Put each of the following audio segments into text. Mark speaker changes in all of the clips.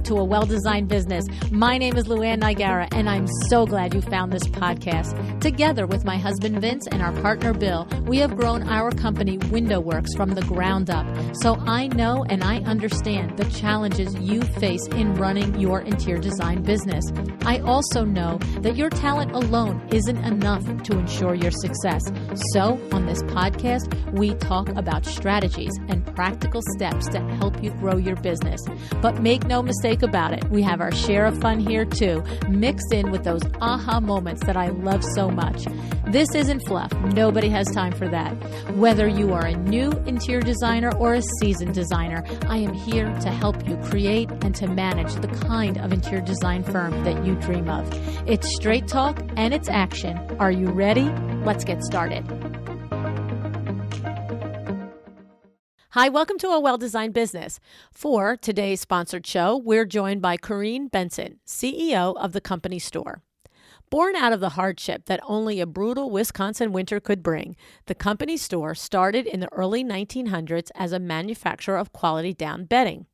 Speaker 1: to A Well-Designed Business. My name is LuAnn, and I'm so glad you found this podcast. Together with my husband Vince and our partner Bill, we have grown our company Window Works from the ground up. So I know and I understand the challenges you face in running your interior design business. I also know that your talent alone isn't enough to ensure your success. So on this podcast, we talk about strategies and practical steps to help you grow your business. But make no mistake about it, we have our share of fun here too, mixed in with those aha moments that I love so much. This isn't fluff. Nobody has time for that. Whether you are a new interior designer or a seasoned designer, I am here to help you create and to manage the kind of interior design firm that you dream of. It's straight talk and it's action. Are you ready? Let's get started. Hi, welcome to A Well-Designed Business. For today's sponsored show, we're joined by Corrine Bentzen, CEO of the Company Store. Born out of the hardship that only a brutal Wisconsin winter could bring, the Company Store started in the early 1900s as a manufacturer of quality down bedding.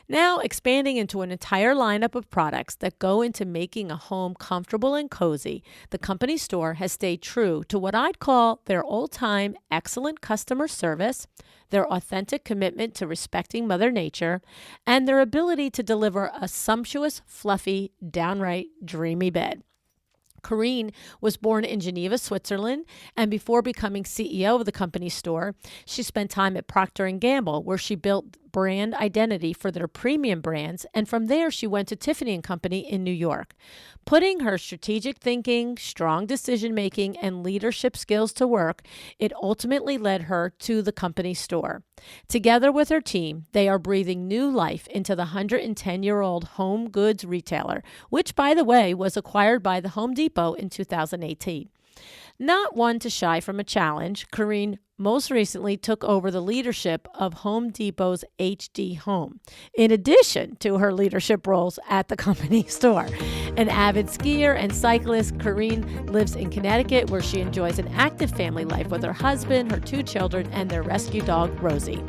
Speaker 1: Now expanding into an entire lineup of products that go into making a home comfortable and cozy, the Company Store has stayed true to what I'd call their old-time excellent customer service, their authentic commitment to respecting Mother Nature, and their ability to deliver a sumptuous, fluffy, downright dreamy bed. Corrine was born in Geneva, Switzerland, and before becoming CEO of the Company Store, she spent time at Procter & Gamble, where she built brand identity for their premium brands, and from there she went to Tiffany & Company in New York. Putting her strategic thinking, strong decision-making, and leadership skills to work, it ultimately led her to the Company Store. Together with her team, they are breathing new life into the 110-year-old home goods retailer, which, by the way, was acquired by the Home Depot in 2018. Not one to shy from a challenge, Corrine most recently took over the leadership of Home Depot's HD Home, in addition to her leadership roles at the Company Store. An avid skier and cyclist, Corrine lives in Connecticut, where she enjoys an active family life with her husband, her 2 children, and their rescue dog, Rosie.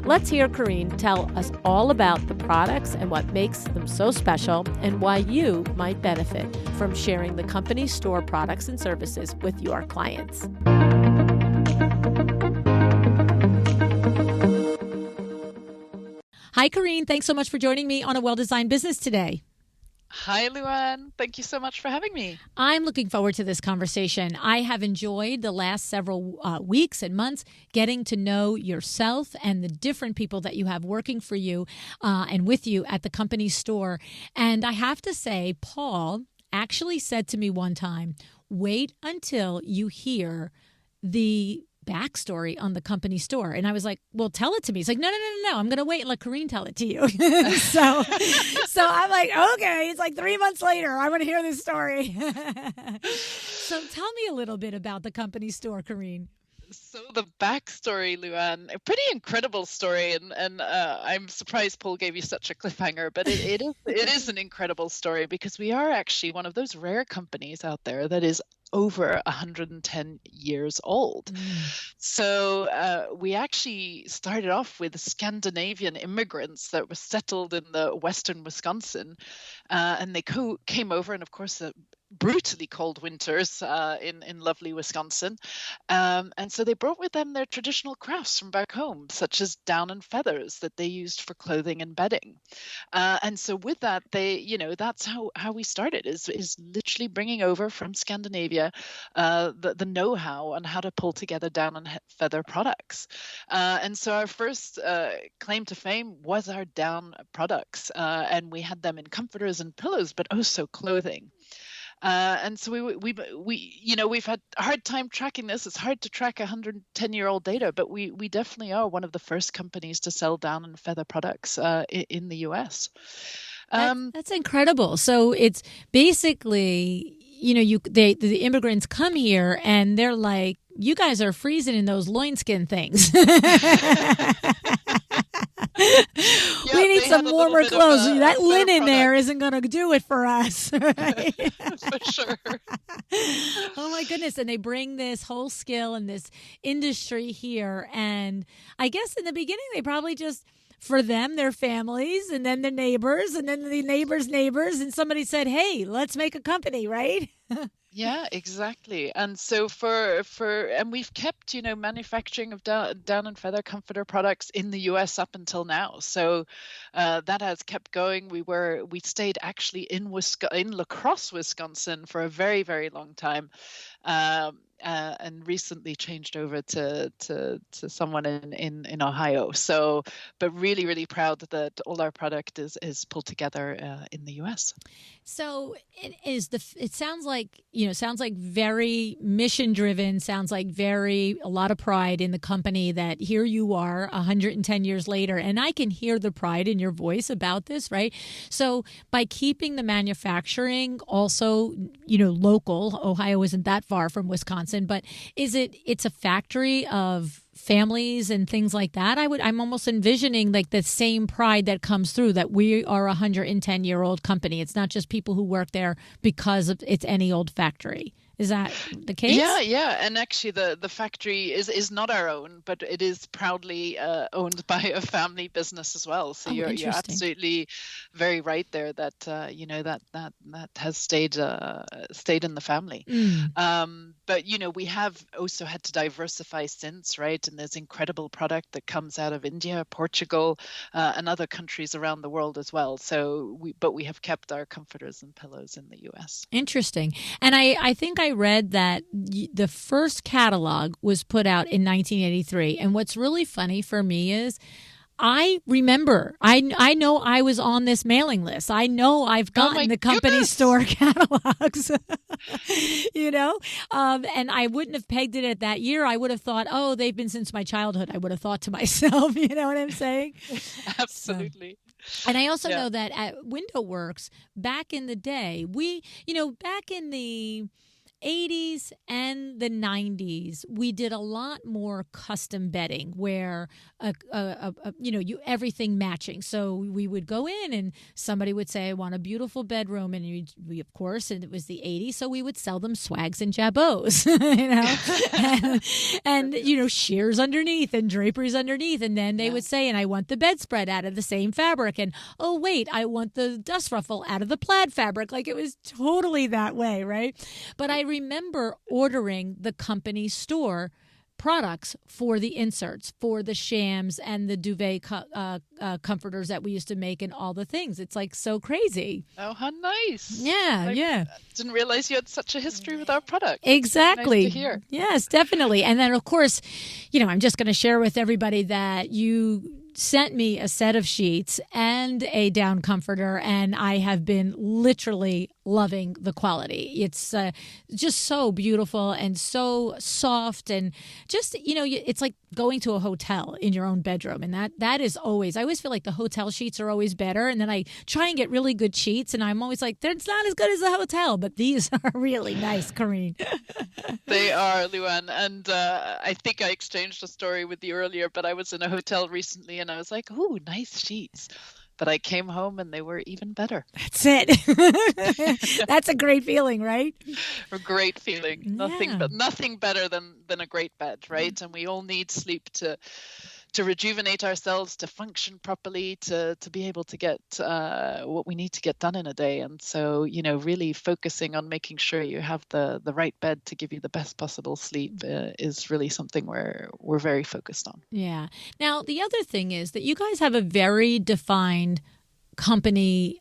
Speaker 1: Let's hear Corrine tell us all about the products and what makes them so special, and why you might benefit from sharing the Company Store products and services with your clients. Hi, Corrine. Thanks so much for joining me on A Well-Designed Business today.
Speaker 2: Hi, LuAnn. Thank you so much for having me.
Speaker 1: I'm looking forward to this conversation. I have enjoyed the last several weeks and months getting to know yourself and the different people that you have working for you and with you at the Company Store. And I have to say, Paul actually said to me one time, wait until you hear the backstory on the Company Store. And I was like, well, tell it to me. He's like, no. I'm going to wait and let Corrine tell it to you. so I'm like, okay. It's like 3 months later. I want to hear this story. So tell me a little bit about the Company Store, Corrine.
Speaker 2: So the backstory, LuAnn, a pretty incredible story, and I'm surprised Paul gave you such a cliffhanger, but it is an incredible story, because we are actually one of those rare companies out there that is over 110 years old. So we actually started off with Scandinavian immigrants that were settled in the western Wisconsin, and they came over, and of course the brutally cold winters in lovely Wisconsin. And so they brought with them their traditional crafts from back home, such as down and feathers that they used for clothing and bedding. And so with that, that's how we started, is literally bringing over from Scandinavia the know-how on how to pull together down and feather products. And so our first claim to fame was our down products. And we had them in comforters and pillows, but also clothing. And so we've had a hard time tracking this. It's hard to track 110-year-old data, but we definitely are one of the first companies to sell down and feather products in the U.S.
Speaker 1: That's incredible. So it's basically, the immigrants come here and they're like, you guys are freezing in those loinskin things. We need some warmer clothes. That linen there isn't going to do it for us. Right?
Speaker 2: For sure.
Speaker 1: Oh, my goodness. And they bring this whole skill and this industry here. And I guess in the beginning, they probably just for them, their families, and then the neighbors, and then the neighbors' neighbors. And somebody said, hey, let's make a company, right?
Speaker 2: Yeah, exactly. And so and we've kept, manufacturing of down and feather comforter products in the US up until now. So that has kept going. We stayed actually in La Crosse, Wisconsin for a very, very long time. And recently changed over to someone in Ohio. So, but really, really proud that all our product is pulled together in the US.
Speaker 1: So it sounds like, sounds like very mission driven, sounds like a lot of pride in the company that here you are 110 years later. And I can hear the pride in your voice about this, right? So by keeping the manufacturing also, local, Ohio isn't that far from Wisconsin, but it's a factory of families and things like that. I'm almost envisioning like the same pride that comes through that we are a 110-year-old company. It's not just people who work there because it's any old factory. Is that the case?
Speaker 2: Yeah. And actually the factory is not our own, but it is proudly owned by a family business as well. So you're absolutely very right there that that has stayed in the family. But we have also had to diversify since, right? And there's incredible product that comes out of India, Portugal, and other countries around the world as well. So we have kept our comforters and pillows in the US.
Speaker 1: Interesting. And I think I read that the first catalog was put out in 1983. And what's really funny for me is I remember, I know I was on this mailing list. I know I've gotten the company store catalogs, and I wouldn't have pegged it at that year. I would have thought, oh, they've been since my childhood. I would have thought to myself, you know what I'm saying?
Speaker 2: Absolutely.
Speaker 1: And I also know that at Window Works, back in the day, back in the 80s and the 90s, we did a lot more custom bedding where, everything matching. So we would go in and somebody would say, I want a beautiful bedroom. And we, of course, and it was the 80s. So we would sell them swags and jabots, and sheers underneath and draperies underneath. And then they would say, and I want the bedspread out of the same fabric. And, oh, wait, I want the dust ruffle out of the plaid fabric. Like it was totally that way, right? But I remember ordering the company store products for the inserts, for the shams and the duvet comforters that we used to make and all the things. It's like so crazy.
Speaker 2: Oh, how nice.
Speaker 1: Yeah.
Speaker 2: I didn't realize you had such a history with our product.
Speaker 1: Exactly.
Speaker 2: Nice to hear.
Speaker 1: Yes, definitely. And then, of course, I'm just going to share with everybody that you sent me a set of sheets and a down comforter, and I have been literally loving the quality. It's just so beautiful and so soft, and just, it's like going to a hotel in your own bedroom. And that is always, I always feel like the hotel sheets are always better. And then I try and get really good sheets, and I'm always like, they're not as good as the hotel, but these are really nice, Corrine.
Speaker 2: They are, LuAnn. And I think I exchanged a story with you earlier, but I was in a hotel recently and I was like, ooh, nice sheets. But I came home and they were even better.
Speaker 1: That's it. That's a great feeling, right?
Speaker 2: A great feeling.
Speaker 1: Yeah.
Speaker 2: Nothing better than a great bed, right? And we all need sleep to rejuvenate ourselves, to function properly, to be able to get what we need to get done in a day. And so, really focusing on making sure you have the right bed to give you the best possible sleep is really something we're very focused on.
Speaker 1: Yeah. Now, the other thing is that you guys have a very defined company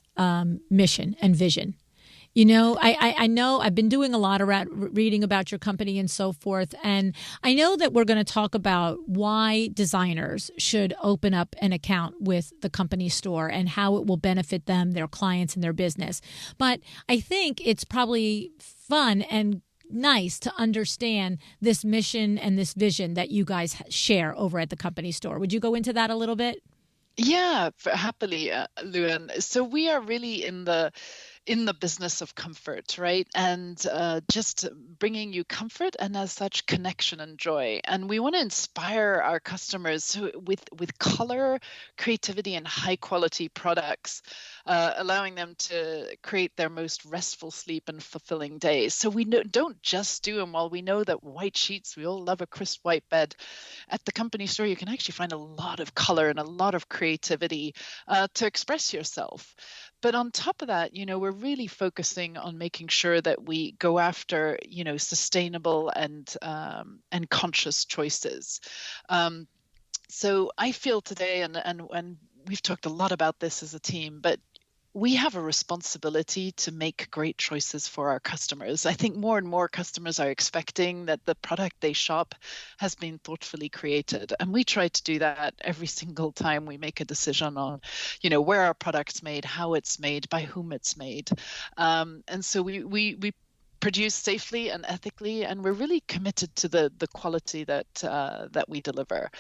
Speaker 1: mission and vision. I know I've been doing a lot around reading about your company and so forth. And I know that we're going to talk about why designers should open up an account with the company store and how it will benefit them, their clients, and their business. But I think it's probably fun and nice to understand this mission and this vision that you guys share over at the company store. Would you go into that a little bit?
Speaker 2: Yeah, happily, LuAnn. So we are really in the in the business of comfort, right? And just bringing you comfort and as such connection and joy. And we want to inspire our customers with color, creativity, and high quality products, allowing them to create their most restful sleep and fulfilling days. So we don't just do them. While we know that white sheets, we all love a crisp white bed, at the company store, you can actually find a lot of color and a lot of creativity to express yourself. But on top of that, we're really focusing on making sure that we go after, sustainable and conscious choices. So I feel today, and we've talked a lot about this as a team, but we have a responsibility to make great choices for our customers. I think more and more customers are expecting that the product they shop has been thoughtfully created. And we try to do that every single time we make a decision on, where our product's made, how it's made, by whom it's made. And so we produce safely and ethically, and we're really committed to the quality that we deliver.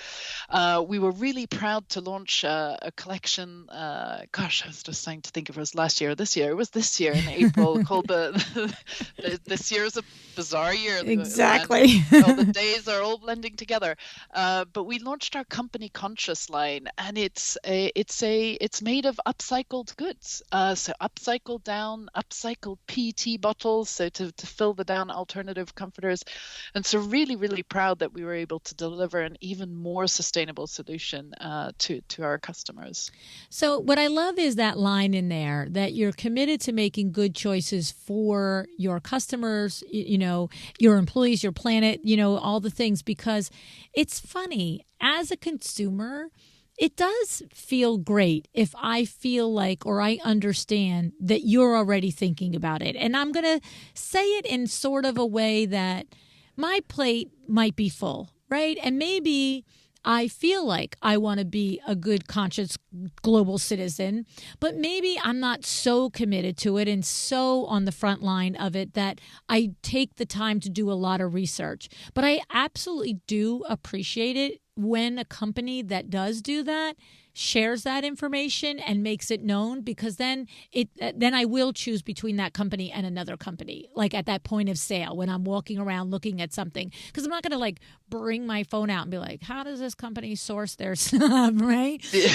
Speaker 2: We were really proud to launch a collection. Gosh, I was just trying to think if it was last year or this year. It was this year in April, called this year is a bizarre year.
Speaker 1: Exactly.
Speaker 2: All the days are all blending together. But we launched our Company Conscious line, and it's made of upcycled goods. So upcycled down, upcycled PET bottles, so to fill the down alternative comforters. And so really, really proud that we were able to deliver an even more sustainable solution to our customers.
Speaker 1: So what I love is that line in there, that you're committed to making good choices for your customers, your employees, your planet, all the things, because it's funny, as a consumer, it does feel great if I feel like, or I understand that you're already thinking about it. And I'm going to say it in sort of a way that my plate might be full, right? And maybe I feel like I want to be a good, conscious global citizen, but maybe I'm not so committed to it and so on the front line of it that I take the time to do a lot of research. But I absolutely do appreciate it when a company that does do that shares that information and makes it known, because then I will choose between that company and another company, like at that point of sale when I'm walking around looking at something, because I'm not going to bring my phone out and be like, how does this company source their stuff, right? So,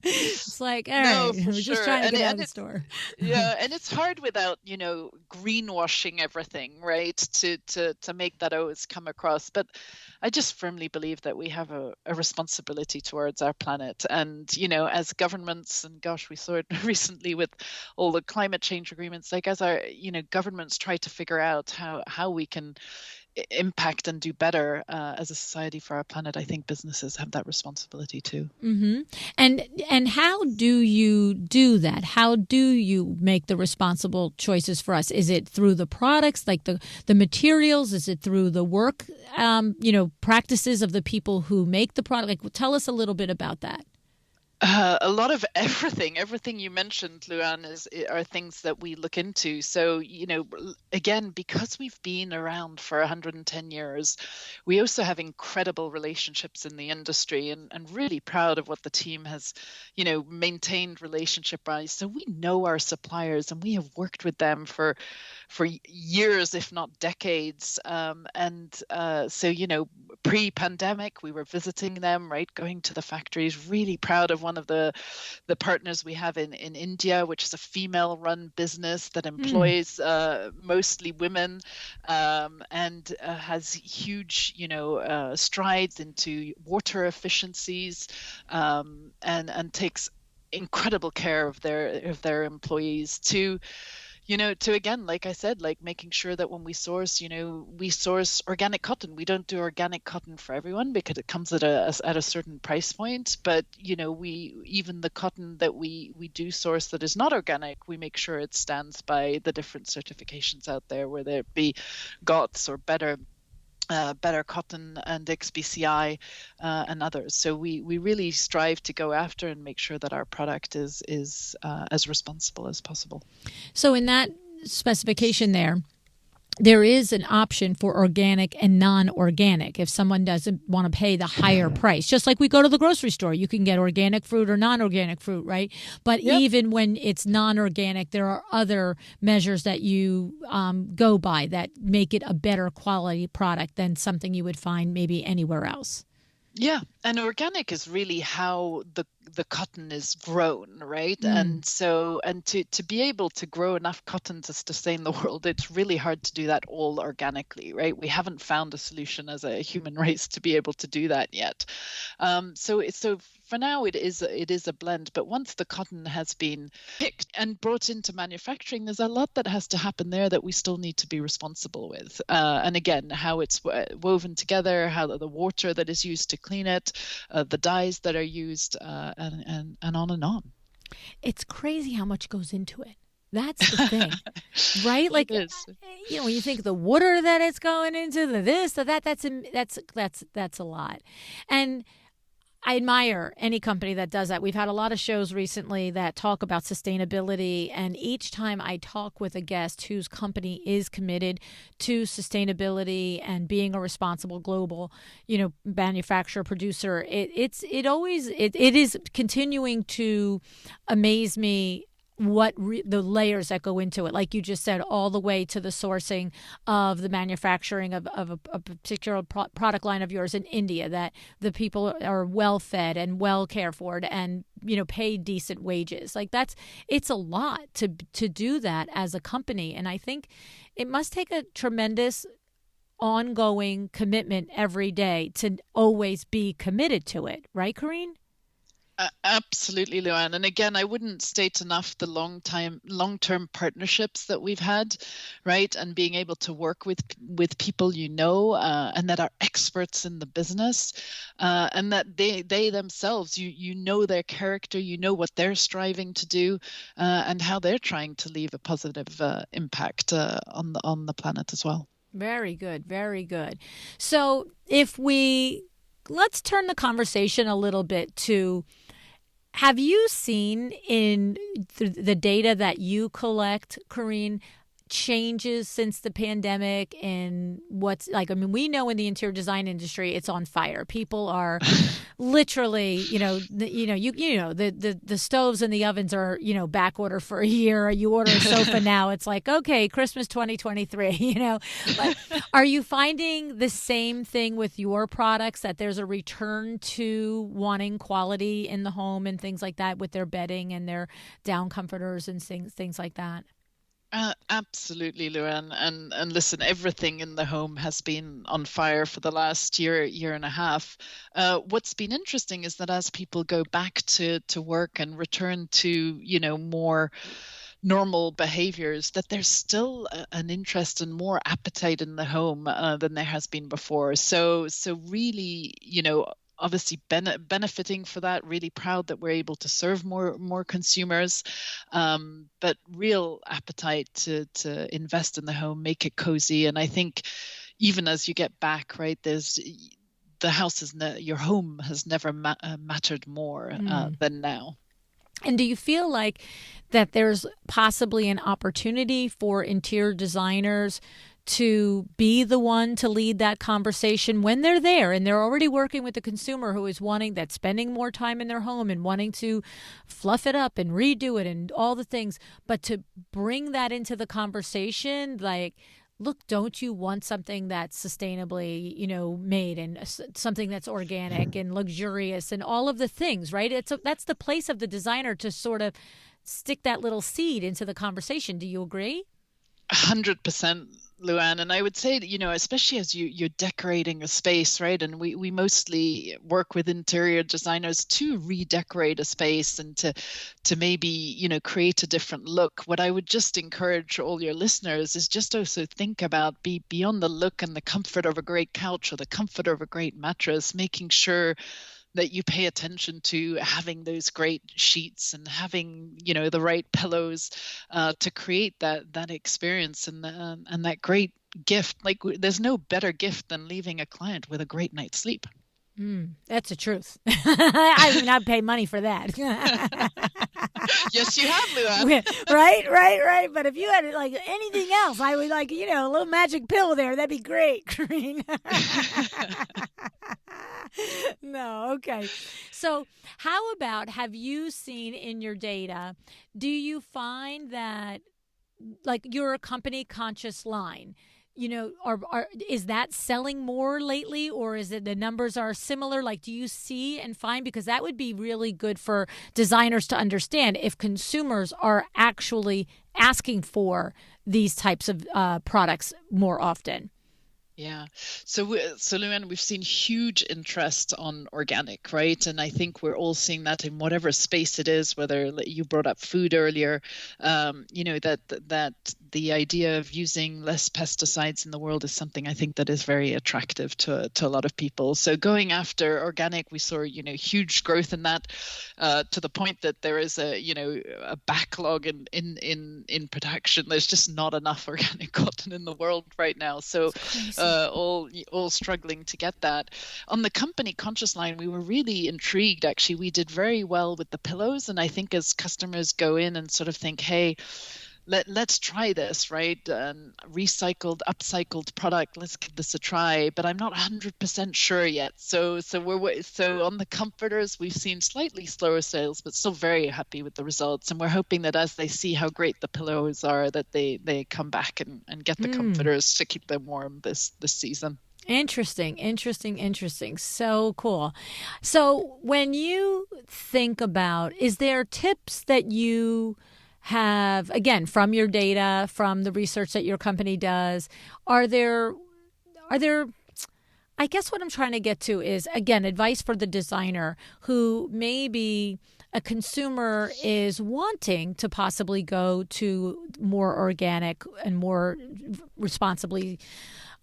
Speaker 1: it's like, all right, we're just trying to get out of the store.
Speaker 2: Yeah, and it's hard without, greenwashing everything, right, to make that always come across. But I just firmly believe that we have a responsibility towards our planet. And, as governments, and gosh, we saw it recently with all the climate change agreements, as our, governments try to figure out how we can impact and do better as a society for our planet, I think businesses have that responsibility too.
Speaker 1: Mm-hmm. And how do you do that? How do you make the responsible choices for us? Is it through the products, like the materials? Is it through the work, practices of the people who make the product? Tell us a little bit about that.
Speaker 2: A lot of everything you mentioned, LuAnn, are things that we look into. So, again, because we've been around for 110 years, we also have incredible relationships in the industry, and really proud of what the team has, maintained relationship-wise. So we know our suppliers, and we have worked with them for years, if not decades. So, pre-pandemic, we were visiting them, right, going to the factories, really proud of one of the partners we have in India, which is a female-run business that employs mostly women, and has huge, strides into water efficiencies, and takes incredible care of their employees to again, like I said, making sure that when we source organic cotton. We don't do organic cotton for everyone because it comes at a certain price point. But even the cotton that we do source that is not organic, we make sure it stands by the different certifications out there, whether it be GOTS or better cotton and XBCI and others. So we really strive to go after and make sure that our product is as responsible as possible.
Speaker 1: So in that specification there, there is an option for organic and non-organic if someone doesn't want to pay the higher price. Just like we go to the grocery store, you can get organic fruit or non-organic fruit, right? But
Speaker 2: Yep.
Speaker 1: even when it's non-organic, there are other measures that you go by that make it a better quality product than something you would find maybe anywhere else.
Speaker 2: Yeah, and organic is really how the cotton is grown, right? And to be able to grow enough cotton to sustain the world, it's really hard to do that all organically, right? We haven't found a solution as a human race to be able to do that yet. So for now it is a blend, but once the cotton has been picked and brought into manufacturing, there's a lot that has to happen there that we still need to be responsible with. And again, how it's woven together, how the water that is used to clean it, the dyes that are used, and on and on.
Speaker 1: It's crazy how much goes into it. That's the thing, right? Like,
Speaker 2: It is.
Speaker 1: when you think the water that it's going into, the this, the that, that's a lot. And I admire any company that does that. We've had a lot of shows recently that talk about sustainability, and each time I talk with a guest whose company is committed to sustainability and being a responsible global, manufacturer, producer, it is continuing to amaze me what the layers that go into it, like you just said, all the way to the sourcing of the manufacturing of a particular product line of yours in India, that the people are well fed and well cared for and pay decent wages. Like it's a lot to do that as a company, and I think it must take a tremendous ongoing commitment every day to always be committed to it, right, Corrine?
Speaker 2: Absolutely, LuAnn. And again, I wouldn't state enough the long-term partnerships that we've had, right? And being able to work with people and that are experts in the business, and that they themselves, you know their character, you know what they're striving to do, and how they're trying to leave a positive impact on the planet as well.
Speaker 1: Very good, very good. So let's turn the conversation a little bit to, have you seen in the data that you collect, Corrine, changes since the pandemic? And we know in the interior design industry, it's on fire. People are literally, the stoves and the ovens are, back order for a year. You order a sofa now, it's like, okay, Christmas 2023, But are you finding the same thing with your products, that there's a return to wanting quality in the home and things like that with their bedding and their down comforters and things like that?
Speaker 2: Absolutely, LuAnn. And listen, everything in the home has been on fire for the last year and a half. What's been interesting is that as people go back to work and return to, more normal behaviors, that there's still an interest and more appetite in the home than there has been before. So really, obviously benefiting for that, really proud that we're able to serve more consumers, but real appetite to invest in the home, make it cozy. And I think even as you get back, right, your home has never mattered more than now.
Speaker 1: And do you feel like that there's possibly an opportunity for interior designers to be the one to lead that conversation when they're there and they're already working with the consumer who is spending more time in their home and wanting to fluff it up and redo it and all the things, but to bring that into the conversation, like, look, don't you want something that's sustainably, made, and something that's organic and luxurious and all of the things, right? That's the place of the designer to sort of stick that little seed into the conversation. Do you agree?
Speaker 2: 100%. LuAnn, and I would say that, especially as you're decorating a space, right? And we mostly work with interior designers to redecorate a space and to maybe, create a different look. What I would just encourage all your listeners is just also think about beyond the look and the comfort of a great couch or the comfort of a great mattress, making sure that you pay attention to having those great sheets and having, the right pillows to create that experience and that great gift. Like, there's no better gift than leaving a client with a great night's sleep.
Speaker 1: That's the truth. I mean, I'd pay money for that.
Speaker 2: Yes, you have, LuAnn.
Speaker 1: Right. But if you had like anything else, I would like, a little magic pill there. That'd be great, Corrine. No, okay. So how about, have you seen in your data, do you find that like your company conscious line, is that selling more lately, or is it the numbers are similar? Like, do you see and find, because that would be really good for designers to understand if consumers are actually asking for these types of products more often.
Speaker 2: Yeah. So LuAnn, we've seen huge interest on organic, right? And I think we're all seeing that in whatever space it is, whether you brought up food earlier, that the idea of using less pesticides in the world is something I think that is very attractive to a lot of people. So going after organic, we saw, huge growth in that, to the point that there is a backlog in production. There's just not enough organic cotton in the world right now. So all struggling to get that. On the company conscious line, we were really intrigued. Actually, we did very well with the pillows, and I think as customers go in and sort of think, hey, let's try this, right? Recycled, upcycled product. Let's give this a try. But I'm not 100% sure yet. So on the comforters, we've seen slightly slower sales, but still very happy with the results. And we're hoping that as they see how great the pillows are, that they come back and get the comforters to keep them warm this season.
Speaker 1: Interesting. So cool. So when you think about, is there tips that you have, again, from your data, from the research that your company does, are there, I guess what I'm trying to get to is, again, advice for the designer who maybe a consumer is wanting to possibly go to more organic and more responsibly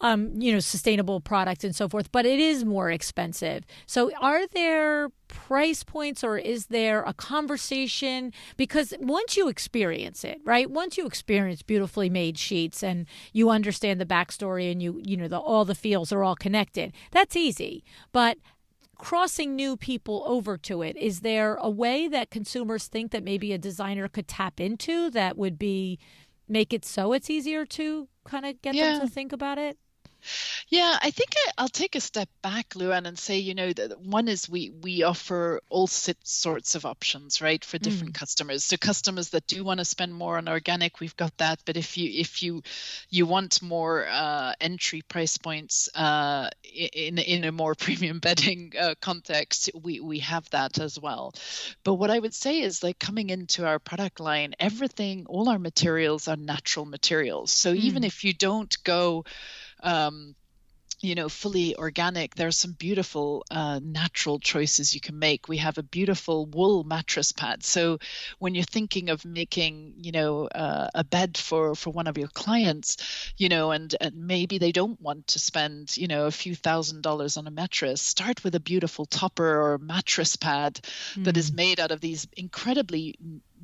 Speaker 1: sustainable products and so forth, but it is more expensive. So are there price points, or is there a conversation? Because once you experience it, right? Once you experience beautifully made sheets and you understand the backstory and all the feels are all connected, that's easy. But crossing new people over to it, is there a way that consumers think that maybe a designer could tap into that would make it so it's easier to kind of get them to think about it?
Speaker 2: Yeah, I think I'll take a step back, LuAnn, and say, that one is we offer all sorts of options, right, for different customers. So customers that do want to spend more on organic, we've got that. But if you want more entry price points in a more premium bedding context, we have that as well. But what I would say is, like, coming into our product line, all our materials are natural materials. So even if you don't go fully organic, there are some beautiful natural choices you can make. We have a beautiful wool mattress pad. So when you're thinking of making, a bed for one of your clients, and maybe they don't want to spend, a few $1,000s on a mattress, start with a beautiful topper or mattress pad that is made out of these incredibly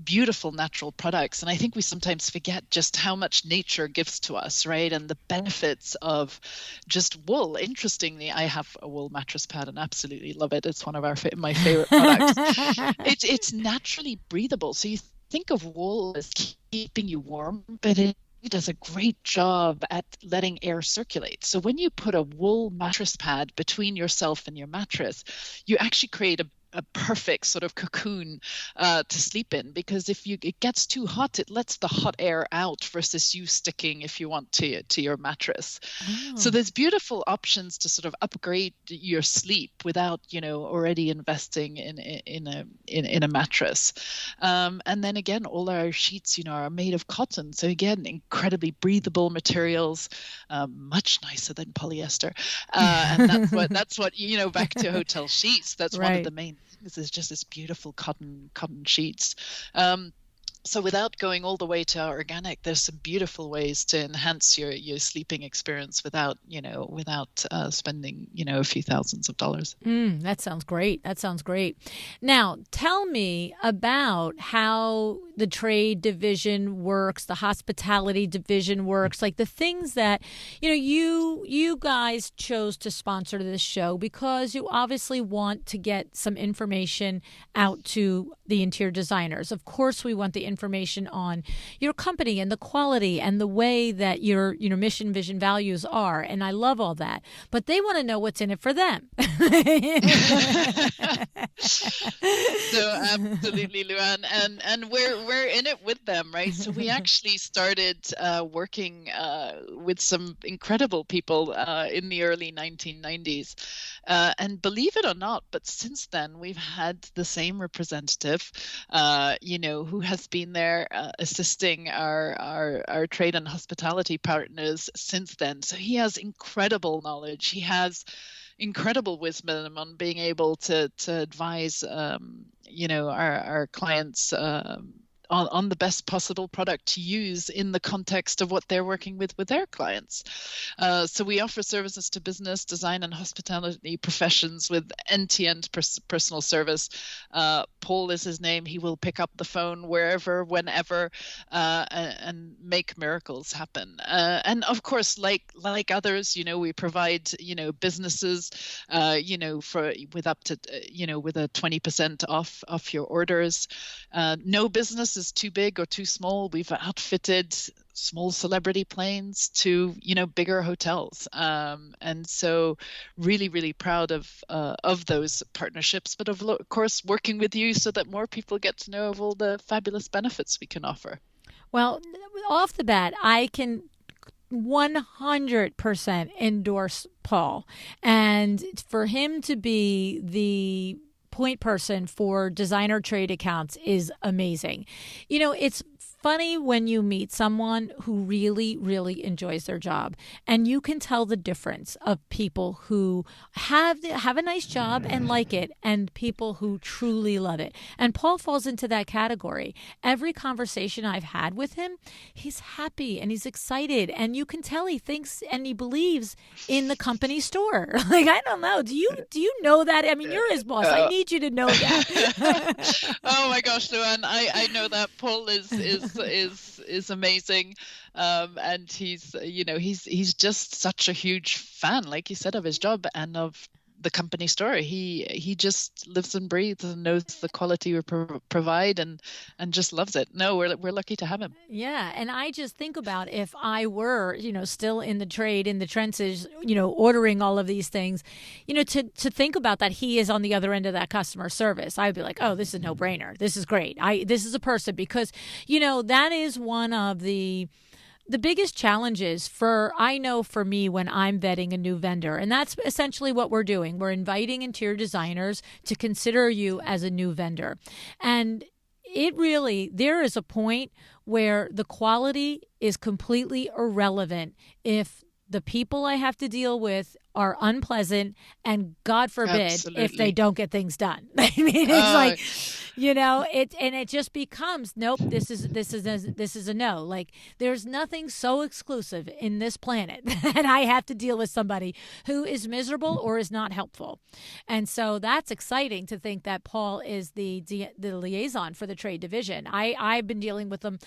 Speaker 2: beautiful natural products. And I think we sometimes forget just how much nature gives to us, right? And the benefits of just wool. Interestingly, I have a wool mattress pad and absolutely love it. It's one of my favorite products. It's naturally breathable. So you think of wool as keeping you warm, but it does a great job at letting air circulate. So when you put a wool mattress pad between yourself and your mattress, you actually create a perfect sort of cocoon to sleep in, because if it gets too hot, it lets the hot air out versus you sticking, if you want, to your mattress. So there's beautiful options to sort of upgrade your sleep without already investing in a mattress. And then again, all our sheets are made of cotton, so again, incredibly breathable materials, much nicer than polyester. And that's what back to hotel sheets, that's right. One of the main things is just this beautiful cotton sheets. So without going all the way to organic, there's some beautiful ways to enhance your sleeping experience without, without spending, a few thousands of dollars.
Speaker 1: That sounds great. That sounds great. Now, tell me about how the trade division works, the hospitality division works, like the things that, you guys chose to sponsor this show because you obviously want to get some information out to the interior designers. Of course, we want the information on your company and the quality and the way that your, mission, vision, values are. And I love all that. But they want to know what's in it for them.
Speaker 2: So absolutely, LuAnn, and we're in it with them, right? So we actually started working with some incredible people in the early 1990s, and believe it or not, but since then we've had the same representative, who has been there assisting our trade and hospitality partners since then. So he has incredible knowledge. He has incredible wisdom on being able to advise our clients on the best possible product to use in the context of what they're working with their clients. So we offer services to business, design, and hospitality professions with end-to-end personal service. Paul is his name. He will pick up the phone wherever, whenever, and make miracles happen. And of course, like others, we provide, businesses, with up to, with a 20% off your orders. No business is too big or too small. We've outfitted small celebrity planes to, bigger hotels. And so really, really proud of those partnerships, but of course, working with you so that more people get to know of all the fabulous benefits we can offer.
Speaker 1: Well, off the bat, I can 100% endorse Paul. And for him to be the point person for designer trade accounts is amazing. It's funny when you meet someone who really, really enjoys their job, and you can tell the difference of people who have a nice job and like it, and people who truly love it. And Paul falls into that category. Every conversation I've had with him, he's happy and he's excited, and you can tell he thinks and he believes in the company store. Like, I don't know. Do you know that? I mean, you're his boss. I need you to know that.
Speaker 2: Oh my gosh, LuAnn, I know that Paul is amazing, and he's just such a huge fan, like you said, of his job and of the company store. He just lives and breathes and knows the quality we provide and just loves it. No, we're lucky to have him.
Speaker 1: Yeah, and I just think about if I were, still in the trade, in the trenches, ordering all of these things, to think about that he is on the other end of that customer service. I'd be like, oh, this is no brainer. This is great. This is a person, because, that is one of the biggest challenges for me when I'm vetting a new vendor. And that's essentially what we're doing. We're inviting interior designers to consider you as a new vendor. And there is a point where the quality is completely irrelevant if the people I have to deal with are unpleasant, and God forbid
Speaker 2: Absolutely.
Speaker 1: if they don't get things done. I mean, it's it just becomes, nope, this is a no. Like, there's nothing so exclusive in this planet that I have to deal with somebody who is miserable or is not helpful. And so that's exciting to think that Paul is the liaison for the trade division. I've been dealing with them,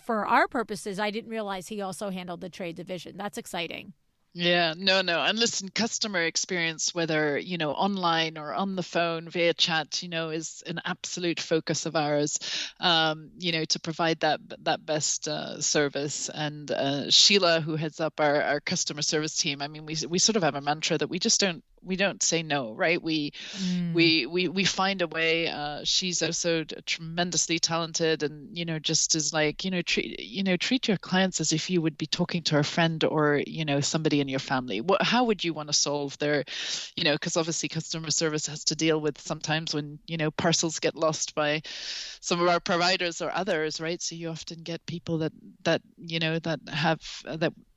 Speaker 1: for our purposes. I didn't realize he also handled the trade division. That's exciting.
Speaker 2: Yeah, no. And listen, customer experience, whether, online or on the phone via chat, is an absolute focus of ours, to provide that best service. And Sheila, who heads up our customer service team, I mean, we sort of have a mantra that we don't say no, right? We find a way. She's also tremendously talented, and just as like treat your clients as if you would be talking to a friend or somebody in your family. How would you want to solve their, because obviously customer service has to deal with sometimes when parcels get lost by some of our providers or others, right? So you often get people that have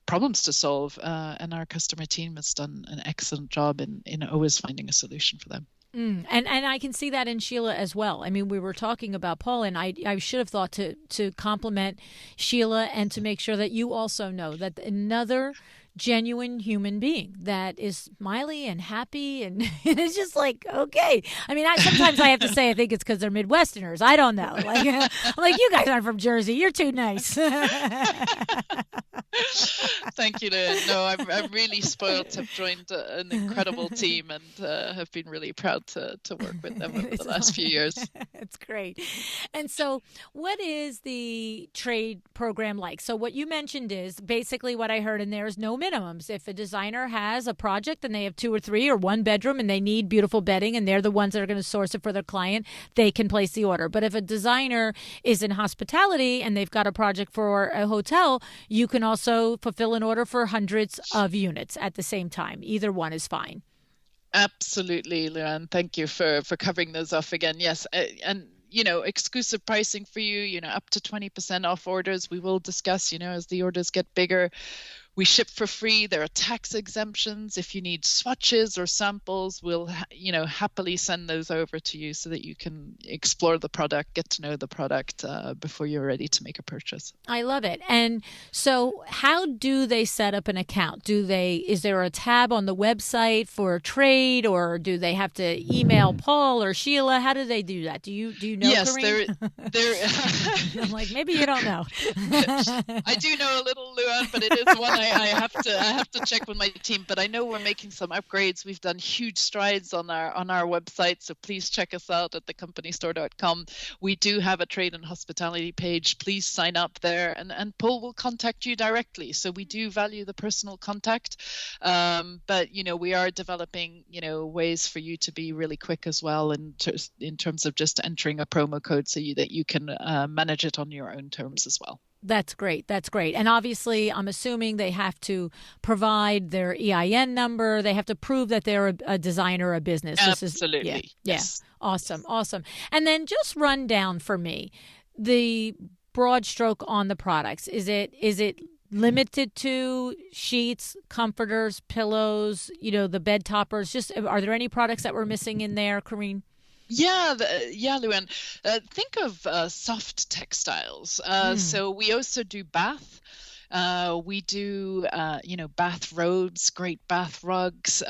Speaker 2: problems to solve, and our customer team has done an excellent job in always finding a solution for them.
Speaker 1: And I can see that in Sheila as well. I mean, we were talking about Paul, and I should have thought to compliment Sheila and to make sure that you also know that another genuine human being that is smiley and happy, and it's just like, okay. I mean, sometimes I have to say I think it's because they're Midwesterners. I don't know. Like I'm like, you guys aren't from Jersey. You're too nice.
Speaker 2: Thank you, LuAnn. No, I'm really spoiled to have joined an incredible team, and have been really proud to work with them over the last few years.
Speaker 1: It's great. And so, what is the trade program like? So, what you mentioned is basically what I heard in there is no minimums. If a designer has a project and they have 2 or 3 or 1 bedroom and they need beautiful bedding and they're the ones that are going to source it for their client, they can place the order. But if a designer is in hospitality and they've got a project for a hotel, you can also fulfill an order for hundreds of units at the same time. Either one is fine.
Speaker 2: Absolutely, LuAnn. Thank you for covering those off again. Yes, and exclusive pricing for you, up to 20% off orders. We will discuss, as the orders get bigger. We ship for free. There are tax exemptions. If you need swatches or samples, we'll, happily send those over to you so that you can explore the product, get to know the product before you're ready to make a purchase.
Speaker 1: I love it. And so how do they set up an account? Is there a tab on the website for a trade, or do they have to email Paul or Sheila? How do they do that? Do you know,
Speaker 2: yes,
Speaker 1: Corrine? I'm like, maybe you don't know.
Speaker 2: I do know a little, LuAnn, but it is one I have to check with my team. But I know we're making some upgrades. We've done huge strides on our website, so please check us out at thecompanystore.com. We do have a trade and hospitality page. Please sign up there, and Paul will contact you directly. So we do value the personal contact, but we are developing ways for you to be really quick as well in terms of just entering a promo code so that you can manage it on your own terms as well.
Speaker 1: That's great. That's great. And obviously, I'm assuming they have to provide their EIN number. They have to prove that they're a designer, a business.
Speaker 2: Absolutely. Yes.
Speaker 1: Yeah. Awesome. And then just run down for me the broad stroke on the products. Is it limited to sheets, comforters, pillows, the bed toppers? Just, are there any products that we're missing in there, Corrine?
Speaker 2: Yeah, LuAnn. Think of soft textiles. So we also do bath. We do, bath robes, great bath rugs.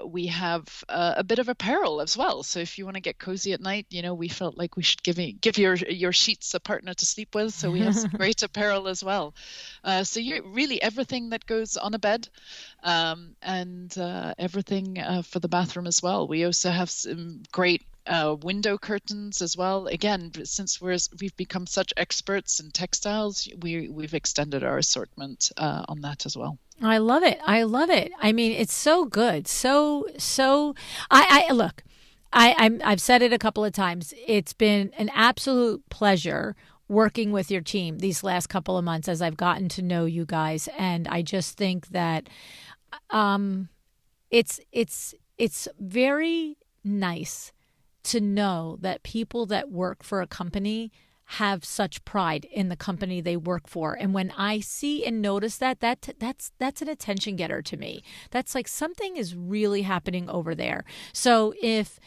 Speaker 2: We have a bit of apparel as well. So if you want to get cozy at night, we felt like we should give your sheets a partner to sleep with. So we have some great apparel as well. So you really everything that goes on a bed, and everything for the bathroom as well. We also have some great window curtains as well. Again, since we've become such experts in textiles, we've extended our assortment on that as well.
Speaker 1: I love it. I mean, it's so good. I look, I've said it a couple of times. It's been an absolute pleasure working with your team these last couple of months as I've gotten to know you guys, and I just think that it's very nice to know that people that work for a company have such pride in the company they work for. And when I see and notice that's an attention getter to me. That's like something is really happening over there. So if,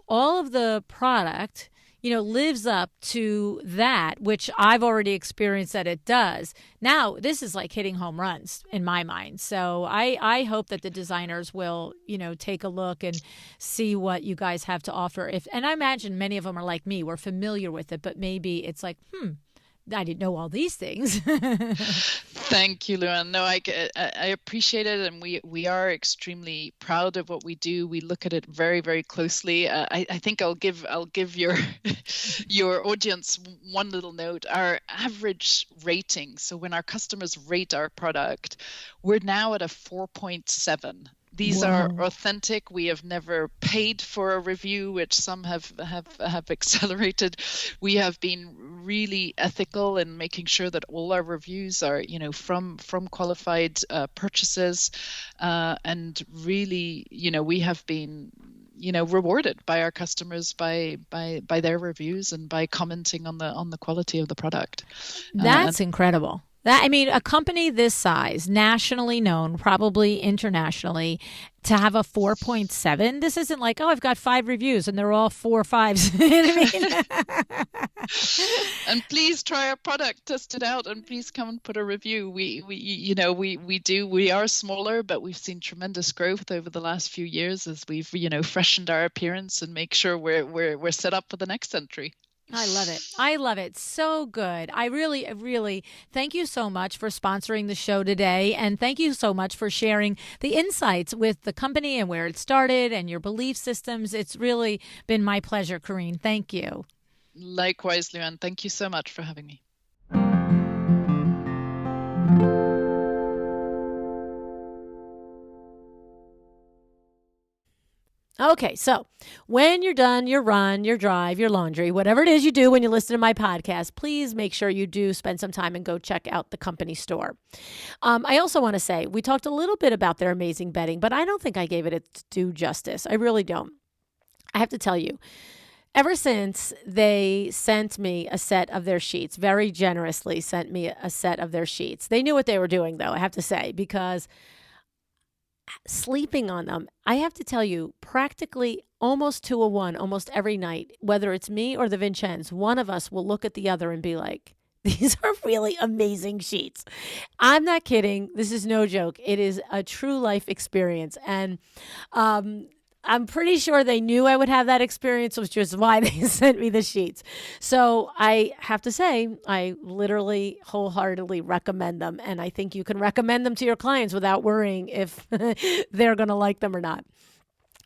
Speaker 1: all of the product, lives up to that, which I've already experienced that it does. Now, this is like hitting home runs in my mind. So I hope that the designers will, take a look and see what you guys have to offer. And I imagine many of them are like me. We're familiar with it, but maybe it's like, I didn't know all these things.
Speaker 2: Thank you, LuAnn. No, I appreciate it, and we are extremely proud of what we do. We look at it very, very closely. I think I'll give your your audience one little note. Our average rating. So when our customers rate our product, we're now at a 4.7. These are authentic. We have never paid for a review, which some have accelerated. We have been really ethical in making sure that all our reviews are, from qualified purchases, and really, we have been, rewarded by our customers by their reviews and by commenting on the quality of the product.
Speaker 1: That's incredible. A company this size, nationally known, probably internationally, to have a 4.7, this isn't like, oh, I've got 5 reviews and they're all 4 or 5s. You know what I mean?
Speaker 2: And please try our product, test it out, and please come and put a review. We are smaller, but we've seen tremendous growth over the last few years as we've, freshened our appearance and make sure we're set up for the next century.
Speaker 1: I love it. I love it. So good. I really, really thank you so much for sponsoring the show today. And thank you so much for sharing the insights with the company and where it started and your belief systems. It's really been my pleasure, Corrine. Thank you.
Speaker 2: Likewise, LuAnn. Thank you so much for having me.
Speaker 1: Okay, so when you're done your run, your drive, your laundry, whatever it is you do when you listen to my podcast, please make sure you do spend some time and go check out the company store. I also want to say, we talked a little bit about their amazing bedding, but I don't think I gave it its due justice. I really don't. I have to tell you, ever since they sent me a set of their sheets, very generously sent me a set of their sheets. They knew what they were doing, though, I have to say, because sleeping on them, I have to tell you, practically almost 2-1, almost every night, whether it's me or the Vincennes, one of us will look at the other and be like, these are really amazing sheets. I'm not kidding. This is no joke. It is a true life experience. And I'm pretty sure they knew I would have that experience, which is why they sent me the sheets. So I have to say, I literally wholeheartedly recommend them. And I think you can recommend them to your clients without worrying if they're going to like them or not.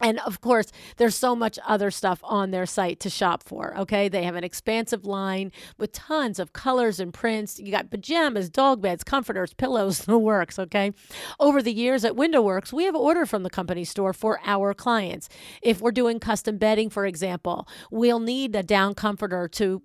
Speaker 1: And of course, there's so much other stuff on their site to shop for, okay? They have an expansive line with tons of colors and prints. You got pajamas, dog beds, comforters, pillows, the works, okay? Over the years at WindowWorks, we have ordered from the company store for our clients. If we're doing custom bedding, for example, we'll need a down comforter to,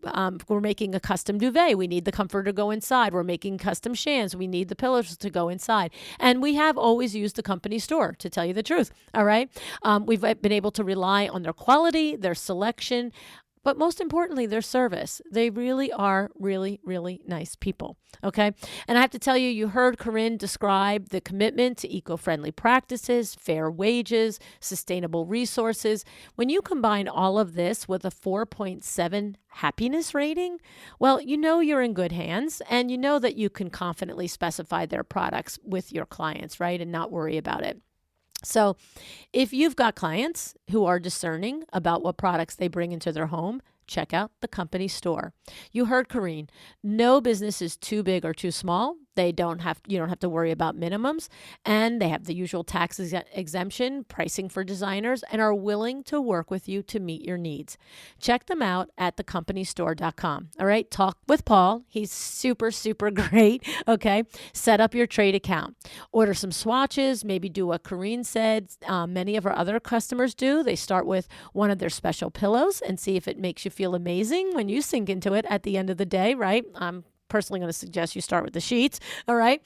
Speaker 1: we're making a custom duvet. We need the comforter to go inside. We're making custom shans. We need the pillows to go inside. And we have always used the company store, to tell you the truth, all right? We've been able to rely on their quality, their selection, but most importantly, their service. They really are really, really nice people, okay? And I have to tell you, you heard Corinne describe the commitment to eco-friendly practices, fair wages, sustainable resources. When you combine all of this with a 4.7 happiness rating, well, you know you're in good hands, and you know that you can confidently specify their products with your clients, right, and not worry about it. So if you've got clients who are discerning about what products they bring into their home, check out the company store. You heard Corrine. No business is too big or too small. You don't have to worry about minimums, and they have the usual tax exemption, pricing for designers, and are willing to work with you to meet your needs. Check them out at thecompanystore.com. All right, talk with Paul. He's super, super great. Okay, set up your trade account. Order some swatches. Maybe do what Corrine said. Many of our other customers do. They start with one of their special pillows and see if it makes you feel amazing when you sink into it at the end of the day. Right? I'm personally going to suggest you start with the sheets. All right.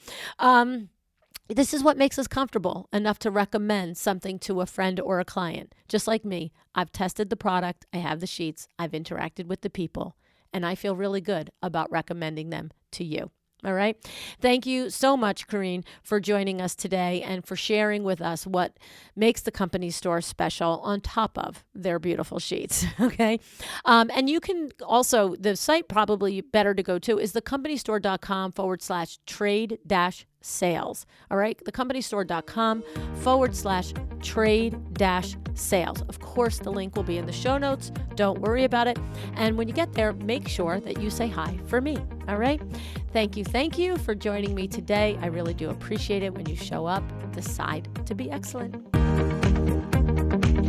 Speaker 1: This is what makes us comfortable enough to recommend something to a friend or a client. Just like me, I've tested the product. I have the sheets. I've interacted with the people, and I feel really good about recommending them to you. All right. Thank you so much, Corrine, for joining us today and for sharing with us what makes the company store special on top of their beautiful sheets. Okay. And you can also, the site probably better to go to is thecompanystore.com/trade-sales. All right. thecompanystore.com/trade-sales. Of course, the link will be in the show notes. Don't worry about it. And when you get there, make sure that you say hi for me. All right. Thank you for joining me today. I really do appreciate it when you show up, decide to be excellent.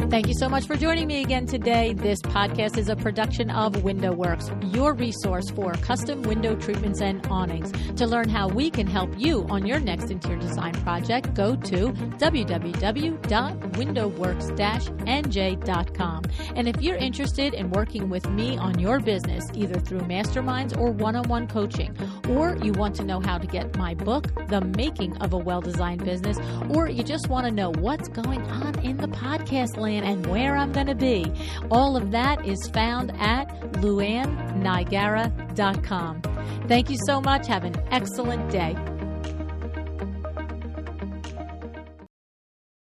Speaker 1: Thank you so much for joining me again today. This podcast is a production of WindowWorks, your resource for custom window treatments and awnings. To learn how we can help you on your next interior design project, go to www.windowworks-nj.com. And if you're interested in working with me on your business, either through masterminds or one-on-one coaching, or you want to know how to get my book, The Making of a Well-Designed Business, or you just want to know what's going on in the podcast land and where I'm going to be, all of that is found at LuAnnNigara.com. Thank you so much. Have an excellent day.